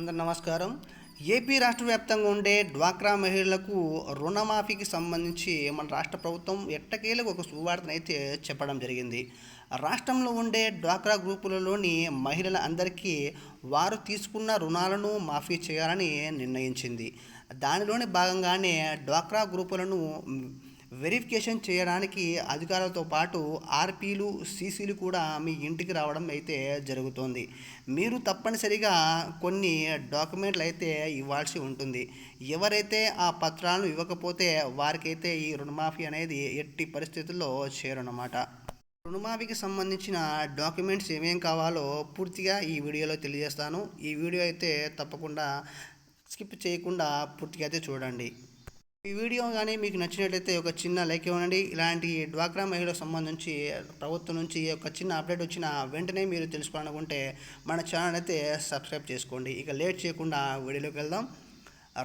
అందరు నమస్కారం. ఏపీ రాష్ట్ర వ్యాప్తంగా ఉండే డ్వాక్రా మహిళలకు రుణమాఫీకి సంబంధించి మన రాష్ట్ర ప్రభుత్వం ఎట్టకేలకు ఒక శుభవార్తనైతే చెప్పడం జరిగింది. రాష్ట్రంలో ఉండే డ్వాక్రా గ్రూపులలోని మహిళల అందరికీ వారు తీసుకున్న రుణాలను మాఫీ చేయాలని నిర్ణయించింది. దానిలోని భాగంగానే డ్వాక్రా గ్రూపులను వెరిఫికేషన్ చేయడానికి అధికారులతో పాటు ఆర్పీలు, సీసీలు కూడా మీ ఇంటికి రావడం అయితే జరుగుతోంది. మీరు తప్పనిసరిగా కొన్ని డాక్యుమెంట్లు అయితే ఇవ్వాల్సి ఉంటుంది. ఎవరైతే ఆ పత్రాలను ఇవ్వకపోతే వారికైతే ఈ రుణమాఫీ అనేది ఎట్టి పరిస్థితుల్లో చేరనమాట. రుణమాఫీకి సంబంధించిన డాక్యుమెంట్స్ ఏమేం కావాలో పూర్తిగా ఈ వీడియోలో తెలియజేస్తాను. ఈ వీడియో అయితే తప్పకుండా స్కిప్ చేయకుండా పూర్తిగా అయితే చూడండి. ఈ వీడియో కానీ మీకు నచ్చినట్లయితే ఒక చిన్న లైక్ ఇవ్వండి. ఇలాంటి డ్వాక్రా మహిళలకు సంబంధించి ప్రభుత్వం నుంచి ఒక చిన్న అప్డేట్ వచ్చిన వెంటనే మీరు తెలుసుకోవాలనుకుంటే మన ఛానల్ అయితే సబ్స్క్రైబ్ చేసుకోండి. ఇక లేట్ చేయకుండా వీడియోలోకి వెళ్దాం.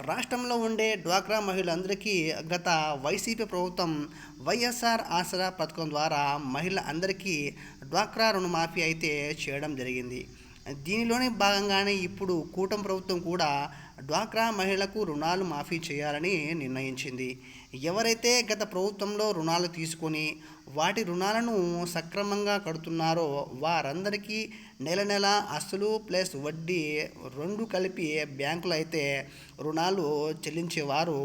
రాష్ట్రంలో ఉండే డ్వాక్రా మహిళలందరికీ గత వైసీపీ ప్రభుత్వం వైఎస్ఆర్ ఆసరా పథకం ద్వారా మహిళ అందరికీ డ్వాక్రా రుణమాఫీ అయితే చేయడం జరిగింది. దీనిలోనే భాగంగానే ఇప్పుడు కూటమి ప్రభుత్వం కూడా డ్వాక్రా మహిళలకు రుణాలు మాఫీ చేయాలని నిర్ణయించింది. ఎవరైతే గత ప్రభుత్వంలో రుణాలు తీసుకొని వాటి రుణాలను సక్రమంగా కడుతున్నారో వారందరికీ నెల నెల అసలు ప్లస్ వడ్డీ రెండు కలిపి బ్యాంకులు అయితే రుణాలు చెల్లించేవారు.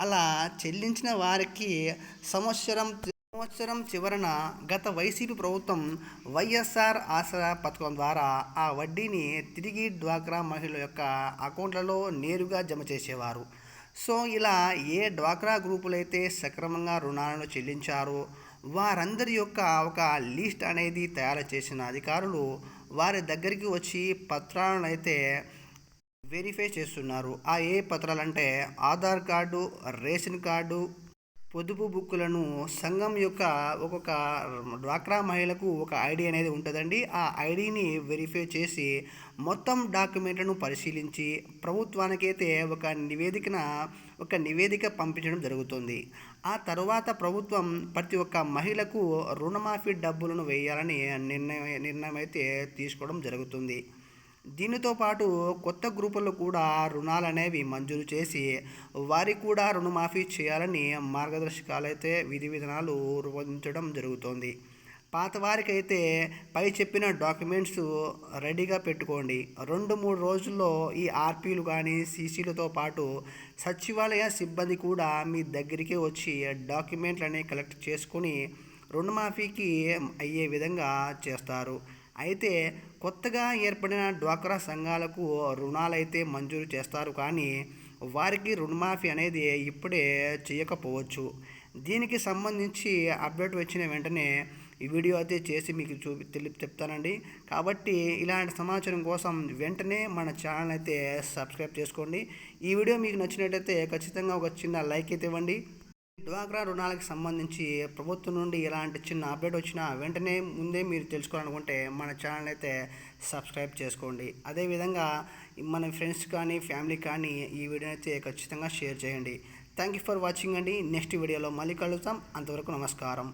అలా చెల్లించిన వారికి సంవత్సరం చివరన గత వైసీపీ ప్రభుత్వం వైఎస్ఆర్ ఆసరా పథకం ద్వారా ఆ వడ్డీని తిరిగి డ్వాక్రా మహిళల యొక్క అకౌంట్లలో నేరుగా జమ చేసేవారు. సో ఇలా ఏ డ్వాక్రా గ్రూపులైతే సక్రమంగా రుణాలను చెల్లించారో వారందరి యొక్క ఒక లిస్ట్ అనేది తయారు చేసిన అధికారులు వారి దగ్గరికి వచ్చి పత్రాలను అయితే వెరిఫై చేస్తున్నారు. ఆ ఏ పత్రాలంటే ఆధార్ కార్డు, రేషన్ కార్డు, పొదుపు బుక్కులను సంఘం యొక్క ఒక్కొక్క డ్వాక్రా మహిళకు ఒక ఐడి అనేది ఉంటుందండి. ఆ ఐడిని వెరిఫై చేసి మొత్తం డాక్యుమెంట్లను పరిశీలించి ప్రభుత్వానికైతే ఒక నివేదిక పంపించడం జరుగుతుంది. ఆ తర్వాత ప్రభుత్వం ప్రతి ఒక్క మహిళకు రుణమాఫీ డబ్బులను వేయాలని నిర్ణయం అయితే తీసుకోవడం జరుగుతుంది. దీనితో పాటు కొత్త గ్రూపుల్లో కూడా రుణాలు అనేవి మంజూరు చేసి వారికి కూడా రుణమాఫీ చేయాలని మార్గదర్శకాలు అయితే విధి విధానాలు రూపొందించడం జరుగుతోంది. పాత వారికైతే పై చెప్పిన డాక్యుమెంట్స్ రెడీగా పెట్టుకోండి. 2-3 రోజుల్లో ఈ ఆర్పీలు కానీ సీసీలతో పాటు సచివాలయ సిబ్బంది కూడా మీ దగ్గరికి వచ్చి డాక్యుమెంట్లు అనేవి కలెక్ట్ చేసుకొని రుణమాఫీకి అయ్యే విధంగా చేస్తారు. అయితే కొత్తగా ఏర్పడిన డ్వాక్రా సంఘాలకు రుణాలైతే మంజూరు చేస్తారు, కానీ వారికి రుణమాఫీ అనేది ఇప్పుడే చేయకపోవచ్చు. దీనికి సంబంధించి అప్డేట్ వచ్చిన వెంటనే ఈ వీడియో అయితే చేసి మీకు చెప్తానండి. కాబట్టి ఇలాంటి సమాచారం కోసం వెంటనే మన ఛానల్ అయితే సబ్స్క్రైబ్ చేసుకోండి. ఈ వీడియో మీకు నచ్చినట్లయితే ఖచ్చితంగా ఒక చిన్న లైక్ అయితే ఇవ్వండి. డ్వాక్రా రుణాలకు సంబంధించి ప్రభుత్వం నుండి ఎలాంటి చిన్న అప్డేట్ వచ్చినా వెంటనే ముందే మీరు తెలుసుకోవాలనుకుంటే మన ఛానల్ అయితే సబ్స్క్రైబ్ చేసుకోండి. అదేవిధంగా మన ఫ్రెండ్స్ కానీ ఫ్యామిలీ కానీ ఈ వీడియో అయితే ఖచ్చితంగా షేర్ చేయండి. థ్యాంక్ యూ ఫర్ వాచింగ్ అండి. నెక్స్ట్ వీడియోలో మళ్ళీ కలుద్దాం. అంతవరకు నమస్కారం.